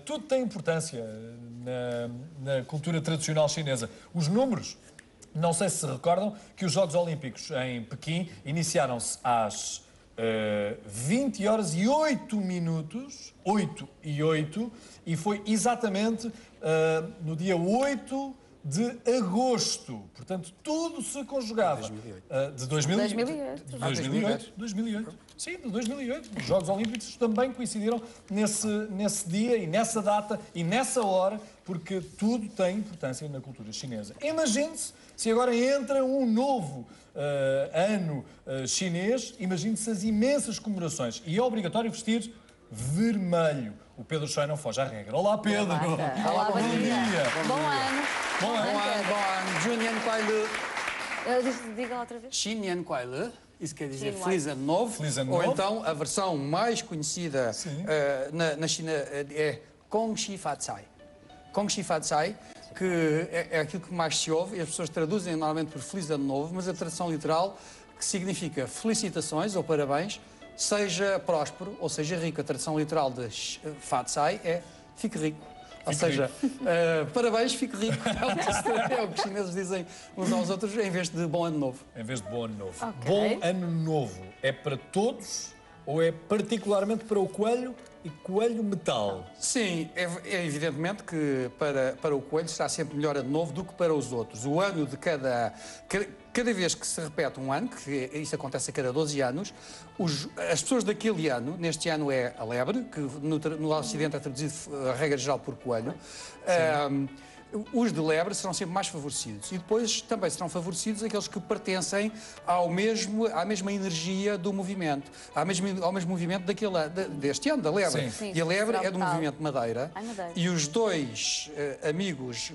tudo tem importância na cultura tradicional chinesa. Os números, não sei se recordam, que os Jogos Olímpicos em Pequim iniciaram-se às 20 horas e 8 minutos, 8 e 8, e foi exatamente no dia 8 de agosto. Portanto, tudo se conjugava. De 2008. 2008. Sim, de 2008. Os Jogos Olímpicos também coincidiram nesse dia e nessa data e nessa hora, porque tudo tem importância na cultura chinesa. Imagine-se se agora entra um novo ano chinês, imagine-se as imensas comemorações. E é obrigatório vestir vermelho. O Pedro Choi não foge à regra. Olá, Pedro! Olá, bom dia! Bom ano! Bom ano! Junyan Kuai Le. Diga lá outra vez. Xinyan Kuai Le. Isso quer dizer Feliz Ano Novo. Feliz Ano Ou Novo. então a versão mais conhecida na China é Gong Xi Fa Cai. Gong Xi Fa Cai, que é aquilo que mais se ouve, e as pessoas traduzem normalmente por Feliz Ano Novo, mas a tradução literal que significa felicitações ou parabéns, seja próspero ou seja rico. A tradução literal de Fa Cai é fique rico. Ou seja, parabéns, fique rico. É o que os chineses dizem uns aos outros em vez de bom ano novo. Em vez de bom ano novo. Ok. Bom ano novo é para todos ou é particularmente para o coelho e coelho metal? Sim, é evidentemente que para o coelho será sempre melhor ano novo do que para os outros. O ano de cada vez que se repete um ano, que isso acontece a cada 12 anos, as pessoas daquele ano, neste ano é a lebre, que no Ocidente é traduzido a regra geral por coelho, os de lebre serão sempre mais favorecidos. E depois também serão favorecidos aqueles que pertencem à mesma energia do movimento, ao mesmo movimento deste ano, da lebre. Sim, e a lebre é do metal. movimento Madeira. Madeira. E os dois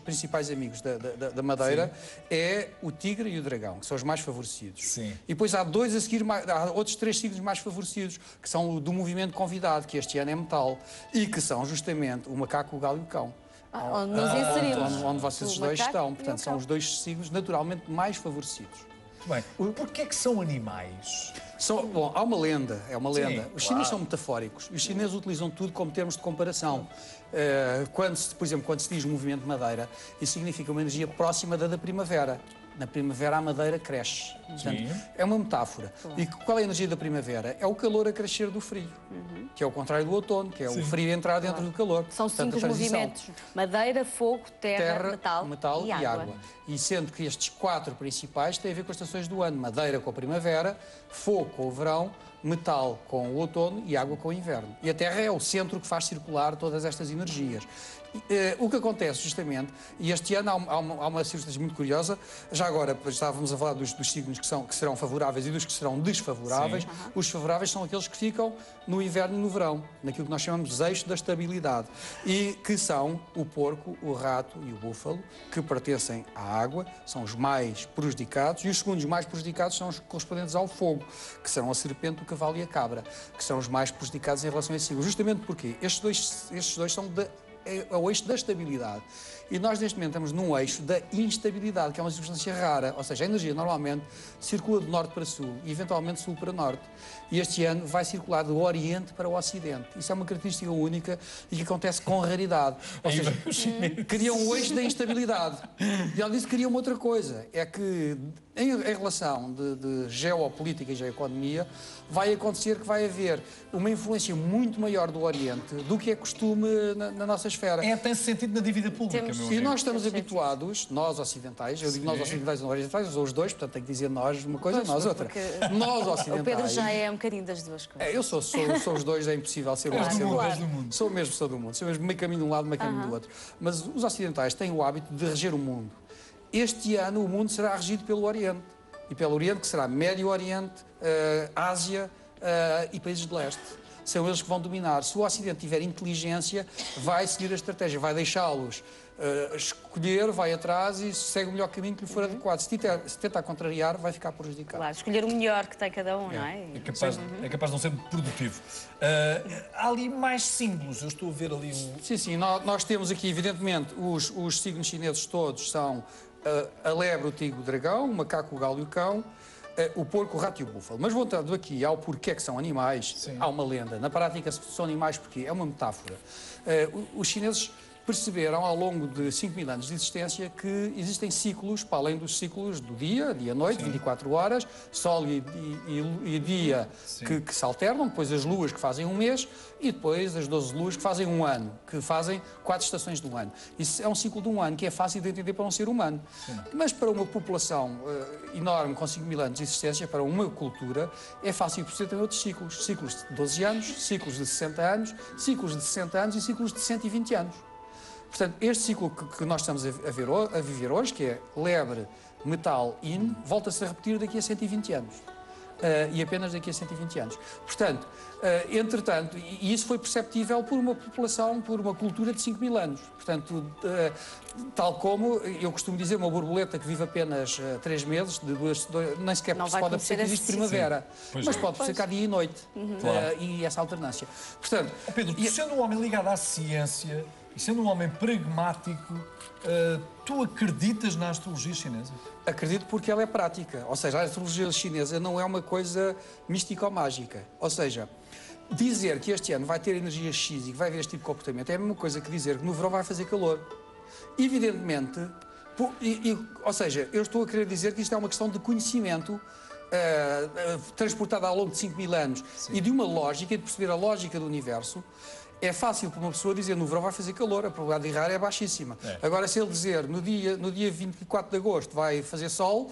principais amigos da Madeira é o tigre e o dragão, que são os mais favorecidos. Sim. E depois há dois a seguir, há outros 3 signos mais favorecidos, que são do movimento convidado, que este ano é metal, e que são justamente o macaco, o galo e o cão. Onde nos inserimos. Onde vocês O dois macaco estão. e o Portanto, são cão. os dois signos naturalmente mais favorecidos. Muito bem. Porquê é que são animais? Bom, há uma lenda, é uma lenda. Os chineses claro. são metafóricos. Os chineses utilizam tudo como termos de comparação. Por exemplo, quando se diz movimento madeira, isso significa uma energia próxima da primavera. Na primavera a madeira cresce. Portanto, é uma metáfora. E qual é a energia da primavera? É o calor a crescer do frio, que é o contrário do outono, que é o frio entrar dentro do calor. São Portanto, 5 a transição. movimentos: madeira, fogo, terra, metal, e água. E sendo que estes 4 principais têm a ver com as estações do ano. Madeira com a primavera, fogo com o verão, metal com o outono e água com o inverno. E a Terra é o centro que faz circular todas estas energias. O que acontece justamente, e este ano há uma circunstância muito curiosa, já agora estávamos a falar dos signos que serão favoráveis e dos que serão desfavoráveis. Os favoráveis são aqueles que ficam no inverno e no verão, naquilo que nós chamamos de eixo da estabilidade, e que são o porco, o rato e o búfalo, que pertencem à água, são os mais prejudicados, e os segundos mais prejudicados são os correspondentes ao fogo, que serão a serpente, o cavalo e a cabra, que são os mais prejudicados em relação a esse signo. Justamente porque estes dois são é o eixo da estabilidade. E nós, neste momento, estamos num eixo da instabilidade, que é uma circunstância rara. Ou seja, a energia normalmente circula de norte para sul e, eventualmente, sul para norte. E este ano vai circular do oriente para o ocidente. Isso é uma característica única e que acontece com raridade. Ou seja, cria um eixo da instabilidade. E, além disso, cria uma outra coisa. É que, em relação de geopolítica e geoeconomia, vai acontecer que vai haver uma influência muito maior do Oriente do que é costume na nossa esfera. Tem sentido na dívida pública, meu E amigo. nós estamos habituados, nós ocidentais, eu digo nós ocidentais e não orientais, eu sou os dois, portanto tenho que dizer nós uma coisa, nós outra. Nós ocidentais. O Pedro já é um bocadinho das duas coisas. Eu sou os dois, é impossível ser um ou ser És outro. do mundo. Sou mesmo pessoa do mundo, sou mesmo meio caminho de um lado, meio caminho do outro. Mas os ocidentais têm o hábito de reger o mundo. Este ano o mundo será regido pelo Oriente. E pelo Oriente, que será Médio Oriente, Ásia e países de leste. São eles que vão dominar. Se o Ocidente tiver inteligência, vai seguir a estratégia, vai deixá-los escolher, vai atrás e segue o melhor caminho que lhe for adequado. Se tentar contrariar, vai ficar prejudicado. Claro, escolher o melhor que tem cada um, não é? É capaz de não ser produtivo. Há ali mais símbolos. Eu estou a ver ali um... Sim, nós temos aqui, evidentemente, os signos chineses todos são a lebre, o tigre, o dragão, o macaco, o galo e o cão. O porco, o rato e o búfalo. Mas voltando aqui ao porquê que são animais, sim, há uma lenda. Na prática são animais porque é uma metáfora. Os chineses perceberam ao longo de 5.000 anos de existência que existem ciclos, para além dos ciclos do dia, dia-noite, 24 horas, sol e dia que se alternam, depois as luas que fazem um mês e depois as 12 luas que fazem um ano, que fazem 4 estações de um ano. Isso é um ciclo de um ano que é fácil de entender para um ser humano. Sim. Mas para uma população enorme, com 5.000 anos de existência, para uma cultura, é fácil perceber também outros ciclos. Ciclos de 12 anos, ciclos de 60 anos, ciclos de 60 anos e ciclos de 120 anos. Portanto, este ciclo que nós estamos a viver hoje, que é lebre, metal, yin, volta-se a repetir daqui a 120 anos. E apenas daqui a 120 anos. Portanto, entretanto, e isso foi perceptível por uma população, por uma cultura de 5.000 anos. Portanto, tal como eu costumo dizer, uma borboleta que vive apenas 3 meses, nem sequer se pode perceber que existe primavera, mas pode perceber que há dia e noite. E essa alternância. Portanto, Pedro, tu sendo um homem ligado à ciência e sendo um homem pragmático, tu acreditas na astrologia chinesa? Acredito porque ela é prática. Ou seja, a astrologia chinesa não é uma coisa mística ou mágica. Ou seja, dizer que este ano vai ter energia X e que vai haver este tipo de comportamento é a mesma coisa que dizer que no verão vai fazer calor. Evidentemente, ou seja, eu estou a querer dizer que isto é uma questão de conhecimento transportada ao longo de 5.000 anos. Sim. E de uma lógica, de perceber a lógica do universo. É fácil para uma pessoa dizer no verão vai fazer calor, a probabilidade de errar é baixíssima. Agora, se ele dizer no dia 24 de agosto vai fazer sol,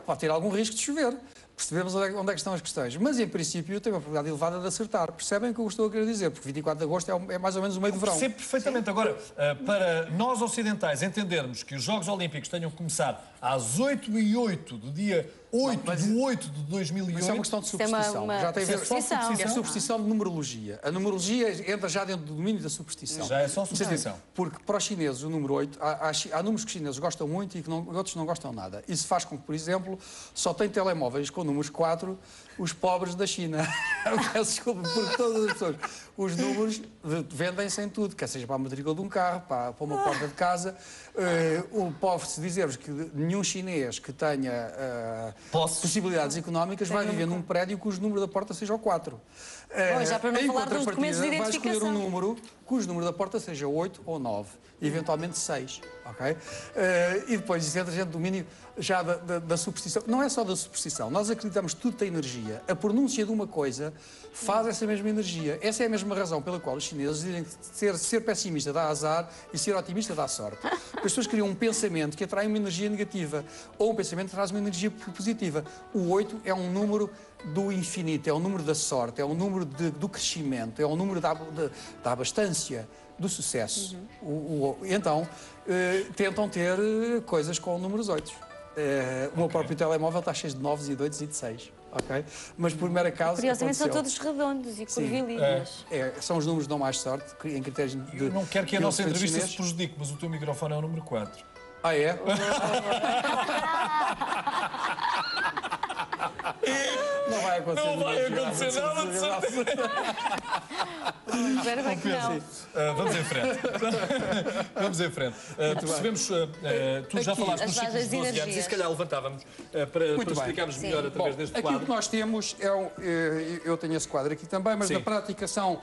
pode ter algum risco de chover. Percebemos onde é que estão as questões. Mas, em princípio, tem uma probabilidade elevada de acertar. Percebem o que eu estou a querer dizer? Porque 24 de agosto é mais ou menos o meio do verão. Percebo perfeitamente. Sim. Agora, para nós ocidentais entendermos que os Jogos Olímpicos tenham que começar às 8h08 do dia 8 de 8 de 2008... Isso é uma questão de superstição. Já tem a ver é superstição de numerologia. A numerologia entra já dentro do domínio da superstição. Já é só superstição. Porque para os chineses o número 8... Há números que os chineses gostam muito e que outros não gostam nada. Isso faz com que, por exemplo, só tem telemóveis com números 4 os pobres da China. Peço desculpa, porque todas as pessoas... Os números vendem-se em tudo, quer seja para a matrícula de um carro, para uma porta de casa. Posso dizer-vos que nenhum chinês que tenha possibilidades económicas vai viver num prédio cujo número da porta seja o 4. Já para não falar dos documentos de identificação. Vai escolher um número cujo número da porta seja 8 ou 9, eventualmente 6. Okay? E depois isso entra dentro do domínio já da superstição. Não é só da superstição, nós acreditamos que tudo tem energia. A pronúncia de uma coisa faz essa mesma energia. Essa é a mesma razão pela qual os chineses dizem que ser pessimista dá azar e ser otimista dá sorte. As pessoas criam um pensamento que atrai uma energia negativa ou um pensamento que traz uma energia positiva. O 8 é um número do infinito, é um número da sorte, é um número do crescimento, é um número da abastança, do sucesso. Então, tentam ter coisas com números 8. O meu próprio telemóvel está cheio de 9 e de 8 e de 6. Okay? Mas por mera causa. Curiosamente são todos redondos e curvilíneos. São os números que dão mais sorte em critérios de. Eu não quero que a nossa entrevista se prejudique, mas o teu microfone é o número 4. Ah, é? Não vai acontecer. Não vai acontecer nada de certeza. Espero bem que não. Vamos em frente. Vamos em frente. Percebemos, tu já falaste nos ciclos de 12 anos e se calhar levantávamos para explicarmos melhor através deste quadro. Aquilo que nós temos eu tenho esse quadro aqui também, mas na prática são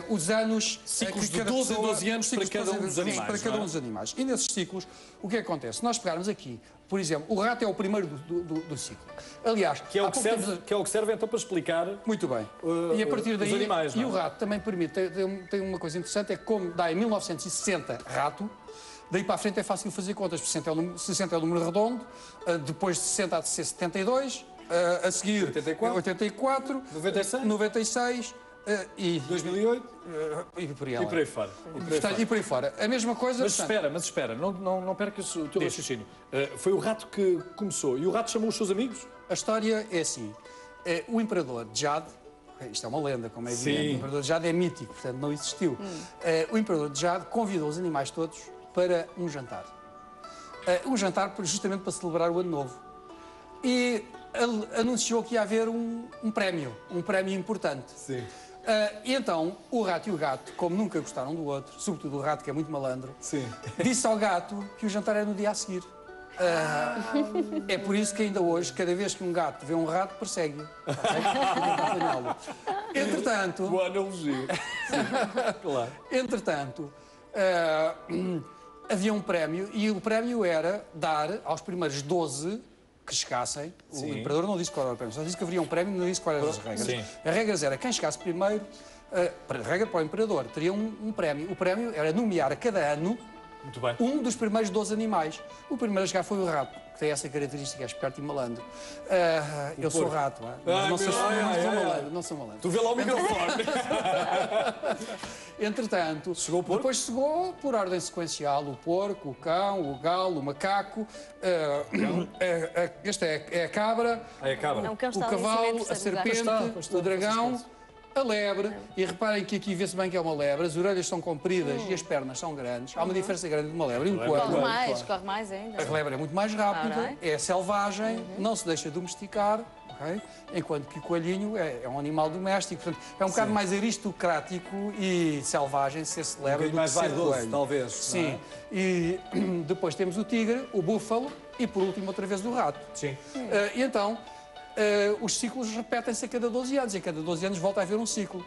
os anos... Ciclos de 12 em 12 anos para cada um dos animais. Para cada um dos animais. E nesses ciclos, o que acontece? Se nós pegarmos aqui, por exemplo, o rato é o primeiro do ciclo. Aliás, que é o que serve então para explicar. Muito bem. E a partir daí, os animais, e o rato também permite, tem uma coisa interessante, é que como dá em 1960 rato, daí para a frente é fácil fazer contas, porque 60 é o número redondo, depois de 60 há de ser 72, a seguir 84 96 e 2008 e por aí e por aí fora. E por aí fora. A mesma coisa... Mas espera, não percas o teu raciocínio. Foi o rato que começou e o rato chamou os seus amigos? A história é assim. O imperador Jade, isto é uma lenda, como é evidente, o imperador Jade é mítico, portanto não existiu. O imperador Jade convidou os animais todos para um jantar. Um jantar justamente para celebrar o Ano Novo. E anunciou que ia haver um prémio importante. Sim. E então, o rato e o gato, como nunca gostaram do outro, sobretudo o rato, que é muito malandro, disse ao gato que o jantar era no dia a seguir. É por isso que ainda hoje, cada vez que um gato vê um rato, persegue-o. Entretanto... Boa analogia. Claro. Entretanto, havia um prémio e o prémio era dar aos primeiros 12 que chegassem. O imperador não disse qual era o prémio, só disse que haveria um prémio, não disse quais eram as regras. Sim. As regras era quem chegasse primeiro, a regra para o imperador, teria um prémio. O prémio era nomear a cada ano Muito bem. um dos primeiros 12 animais. O primeiro a chegar foi o rato, que tem essa característica, é esperto e malandro. Eu sou rato, mas não sou malandro, não sou malandro. Tu vê lá o microfone. Entretanto, Chegou o porco? depois chegou, por ordem sequencial, o porco, o cão, o galo, o macaco, esta é a cabra, Aí acaba. Não, o cão o está ali em cima, cavalo, em a terceiro lugar. serpente, Pois está, o dragão, a lebre. E reparem que aqui vê-se bem que é uma lebre, as orelhas são compridas e as pernas são grandes. Há uma diferença grande de uma lebre e um corpo. Corre mais ainda. A lebre é muito mais rápida, Alright. é selvagem, não se deixa domesticar, ok? Enquanto que o coelhinho é um animal doméstico. Portanto, é um bocado mais aristocrático e selvagem ser-se lebre do que mais ser vaidoso, coelho. talvez. Sim. E depois temos o tigre, o búfalo e, por último, outra vez o rato. Sim. E então, os ciclos repetem-se a cada 12 anos. E a cada 12 anos volta a haver um ciclo.